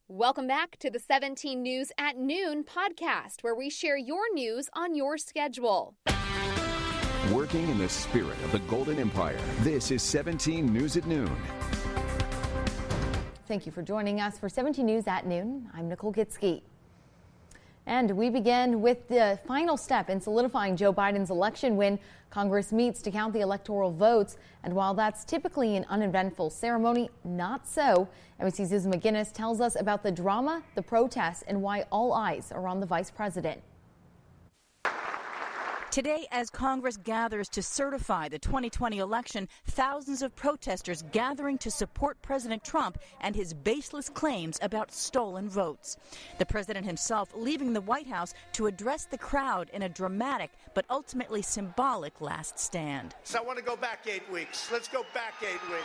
Welcome back to the 17 News at Noon podcast, where we share your news on your schedule. Working in the spirit of the Golden Empire, this is 17 News at Noon. Thank you for joining us for 17 News at Noon. I'm Nicole Gitsky. And we begin with the final step in solidifying Joe Biden's election win. Congress meets to count the electoral votes. And while that's typically an uneventful ceremony, not so. NBC's Susan McGinnis tells us about the drama, the protests, and why all eyes are on the vice president. Today, as Congress gathers to certify the 2020 election, thousands of protesters gathering to support President Trump and his baseless claims about stolen votes. The president himself leaving the White House to address the crowd in a dramatic but ultimately symbolic last stand. So I want to go back 8 weeks. Let's go back 8 weeks.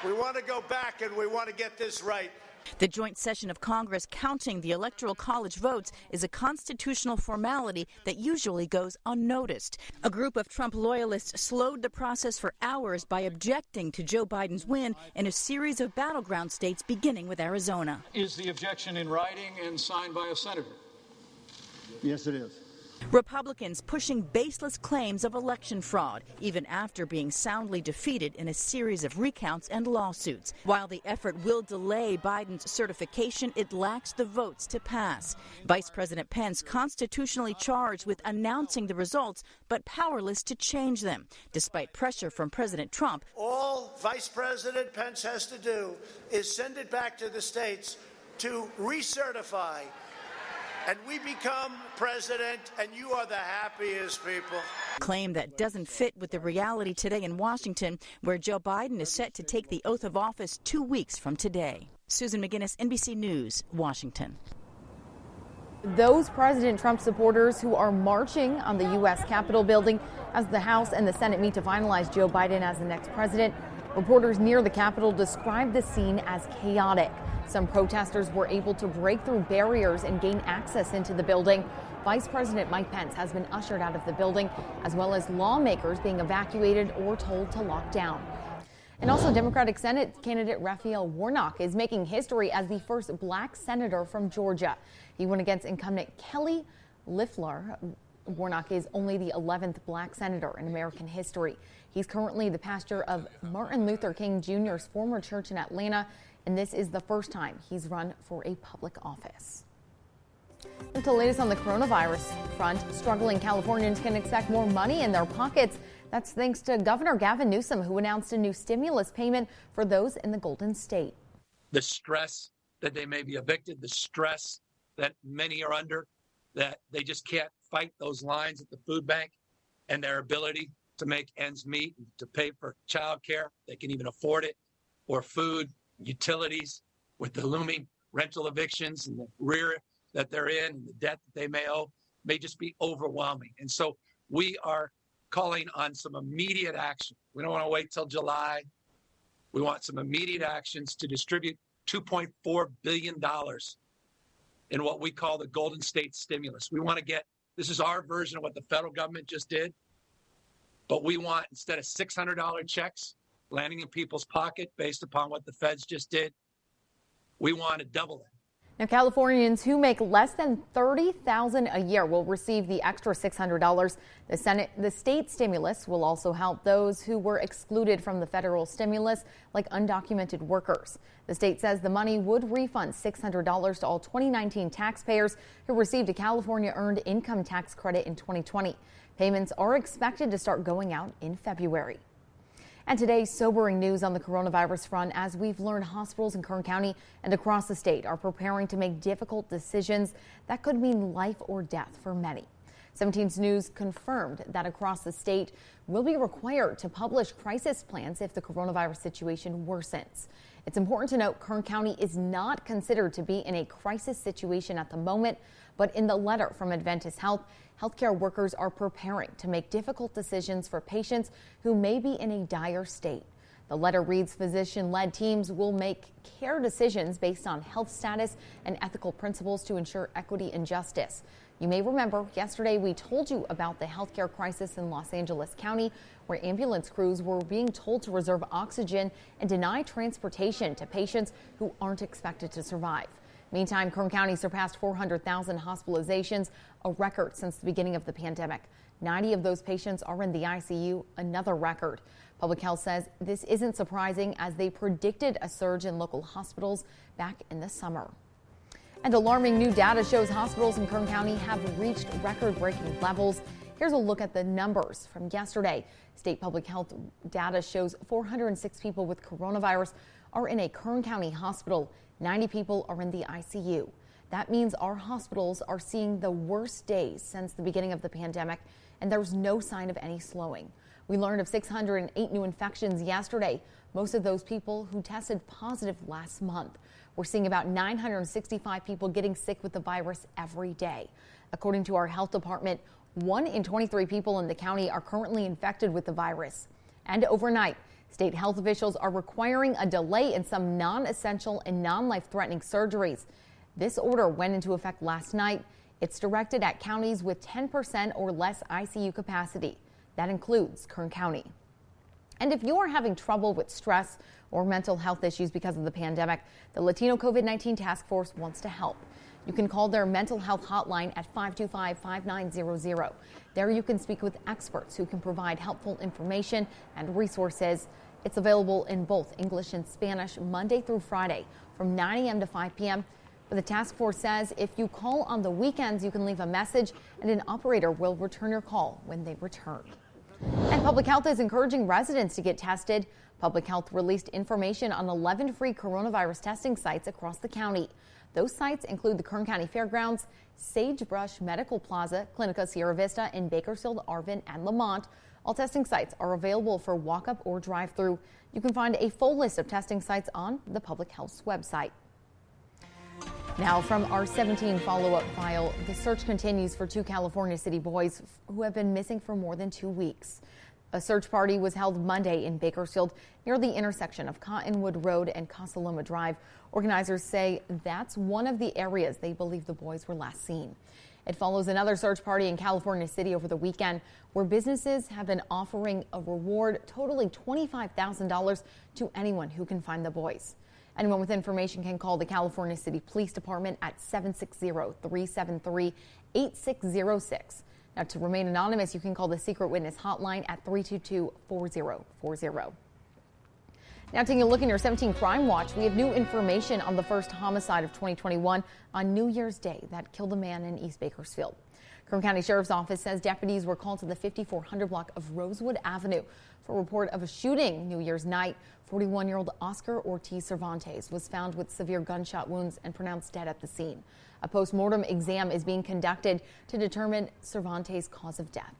We want to go back and we want to get this right. The joint session of Congress counting the Electoral College votes is a constitutional formality that usually goes unnoticed. A group of Trump loyalists slowed the process for hours by objecting to Joe Biden's win in a series of battleground states, beginning with Arizona. Is the objection in writing and signed by a senator? Yes, it is. Republicans pushing baseless claims of election fraud, even after being soundly defeated in a series of recounts and lawsuits. While the effort will delay Biden's certification, it lacks the votes to pass. Vice President Pence constitutionally charged with announcing the results, but powerless to change them, despite pressure from President Trump. All Vice President Pence has to do is send it back to the states to recertify. And we become president, and you are the happiest people. Claim that doesn't fit with the reality today in Washington, where Joe Biden is set to take the oath of office 2 weeks from today. Susan McGinnis, NBC News, Washington. Those President Trump supporters who are marching on the U.S. Capitol building as the House and the Senate meet to finalize Joe Biden as the next president. Reporters near the Capitol described the scene as chaotic. Some protesters were able to break through barriers and gain access into the building. Vice President Mike Pence has been ushered out of the building, as well as lawmakers being evacuated or told to lock down. And also, Democratic Senate candidate Raphael Warnock is making history as the first black senator from Georgia. He won against incumbent Kelly Loeffler. Warnock is only the 11th black senator in American history. He's currently the pastor of Martin Luther King Jr.'s former church in Atlanta, and this is the first time he's run for a public office. With the latest on the coronavirus front, struggling Californians can expect more money in their pockets. That's thanks to Governor Gavin Newsom, who announced a new stimulus payment for those in the Golden State. The stress that they may be evicted, the stress that many are under, that they just can't fight those lines at the food bank, and their ability to make ends meet, to pay for childcare, they can even afford it, or food, utilities, with the looming rental evictions and the rear that they're in and the debt that they may owe, may just be overwhelming. And so we are calling on some immediate action. We don't want to wait till July. We want some immediate actions to distribute $2.4 billion in what we call the Golden State stimulus. We want to get, this is our version of what the federal government just did, but we want, instead of $600 checks landing in people's pocket based upon what the feds just did, we want to double it. Now, Californians who make less than $30,000 a year will receive the extra $600. The state stimulus will also help those who were excluded from the federal stimulus, like undocumented workers. The state says the money would refund $600 to all 2019 taxpayers who received a California earned income tax credit in 2020. Payments are expected to start going out in February. And today's sobering news on the coronavirus front, as we've learned hospitals in Kern County and across the state are preparing to make difficult decisions that could mean life or death for many. 17's News confirmed that across the state will be required to publish crisis plans if the coronavirus situation worsens. It's important to note Kern County is not considered to be in a crisis situation at the moment, but in the letter from Adventist Health, healthcare workers are preparing to make difficult decisions for patients who may be in a dire state. The letter reads, physician-led teams will make care decisions based on health status and ethical principles to ensure equity and justice. You may remember yesterday we told you about the healthcare crisis in Los Angeles County, where ambulance crews were being told to reserve oxygen and deny transportation to patients who aren't expected to survive. Meantime, Kern County surpassed 400,000 hospitalizations, a record since the beginning of the pandemic. 90 of those patients are in the ICU, another record. Public Health says this isn't surprising as they predicted a surge in local hospitals back in the summer. And alarming new data shows hospitals in Kern County have reached record-breaking levels. Here's a look at the numbers from yesterday. State public health data shows 406 people with coronavirus are in a Kern County hospital. 90 people are in the ICU. That means our hospitals are seeing the worst days since the beginning of the pandemic, and there's no sign of any slowing. We learned of 608 new infections yesterday, most of those people who tested positive last month. We're seeing about 965 people getting sick with the virus every day. According to our health department, 1 in 23 people in the county are currently infected with the virus. And overnight, state health officials are requiring a delay in some non-essential and non-life-threatening surgeries. This order went into effect last night. It's directed at counties with 10% or less ICU capacity. That includes Kern County. And if you are having trouble with stress or mental health issues because of the pandemic, the Latino COVID-19 Task Force wants to help. You can call their mental health hotline at 525-5900. There you can speak with experts who can provide helpful information and resources. It's available in both English and Spanish Monday through Friday from 9 a.m. to 5 p.m. But the task force says if you call on the weekends, you can leave a message and an operator will return your call when they return. And Public Health is encouraging residents to get tested. Public Health released information on 11 free coronavirus testing sites across the county. Those sites include the Kern County Fairgrounds, Sagebrush Medical Plaza, Clinica Sierra Vista in Bakersfield, Arvin, and Lamont. All testing sites are available for walk-up or drive-through. You can find a full list of testing sites on the Public Health's website. Now, from our 17 follow-up file, the search continues for 2 California city boys who have been missing for more than 2 weeks. A search party was held Monday in Bakersfield near the intersection of Cottonwood Road and Casa Loma Drive. Organizers say that's one of the areas they believe the boys were last seen. It follows another search party in California City over the weekend where businesses have been offering a reward totaling $25,000 to anyone who can find the boys. Anyone with information can call the California City Police Department at 760-373-8606. Now, to remain anonymous, you can call the Secret Witness Hotline at 322-4040. Now, taking a look in your 17 Crime Watch, we have new information on the first homicide of 2021 on New Year's Day that killed a man in East Bakersfield. Kern County Sheriff's Office says deputies were called to the 5400 block of Rosewood Avenue for a report of a shooting New Year's night. 41-year-old Oscar Ortiz Cervantes was found with severe gunshot wounds and pronounced dead at the scene. A post-mortem exam is being conducted to determine Cervantes' cause of death.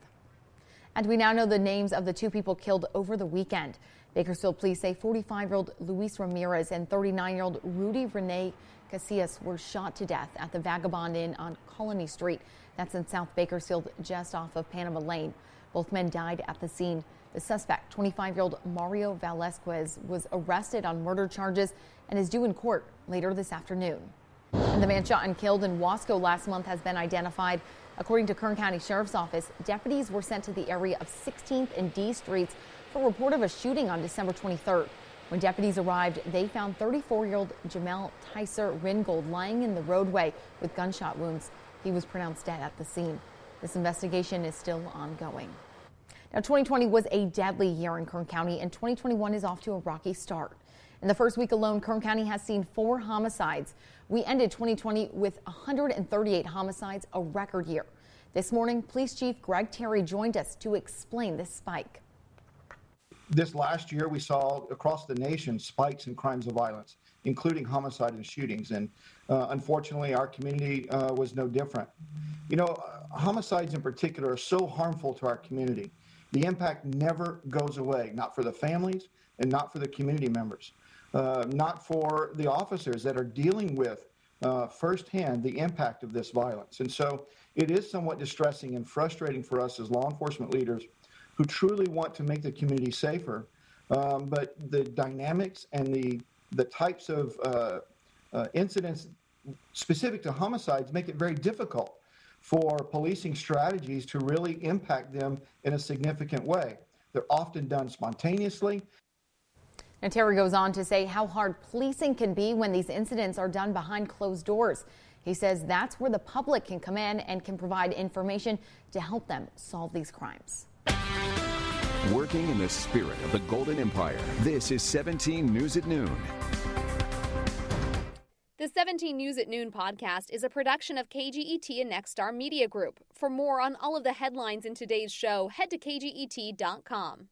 And we now know the names of the 2 people killed over the weekend. Bakersfield police say 45-year-old Luis Ramirez and 39-year-old Rudy Rene Casillas were shot to death at the Vagabond Inn on Colony Street. That's in South Bakersfield, just off of Panama Lane. Both men died at the scene. The suspect, 25-year-old Mario Velasquez, was arrested on murder charges and is due in court later this afternoon. And the man shot and killed in Wasco last month has been identified. According to Kern County Sheriff's Office, deputies were sent to the area of 16th and D Streets for a report of a shooting on December 23rd. When deputies arrived, they found 34-year-old Jamel Tyser Ringold lying in the roadway with gunshot wounds. He was pronounced dead at the scene. This investigation is still ongoing. Now, 2020 was a deadly year in Kern County, and 2021 is off to a rocky start. In the first week alone, Kern County has seen 4 homicides. We ended 2020 with 138 homicides, a record year. This morning, Police Chief Greg Terry joined us to explain this spike. This last year, we saw across the nation spikes in crimes of violence, including homicide and shootings. And unfortunately, our community was no different. You know, homicides in particular are so harmful to our community. The impact never goes away, not for the families and not for the community members, not for the officers that are dealing with firsthand the impact of this violence. And so it is somewhat distressing and frustrating for us as law enforcement leaders who truly want to make the community safer. But the dynamics and the types of incidents specific to homicides make it very difficult for policing strategies to really impact them in a significant way. They're often done spontaneously. And Terry goes on to say how hard policing can be when these incidents are done behind closed doors. He says that's where the public can come in and can provide information to help them solve these crimes. Working in the spirit of the Golden Empire, this is 17 News at Noon. The 17 News at Noon podcast is a production of KGET and Nexstar Media Group. For more on all of the headlines in today's show, head to KGET.com.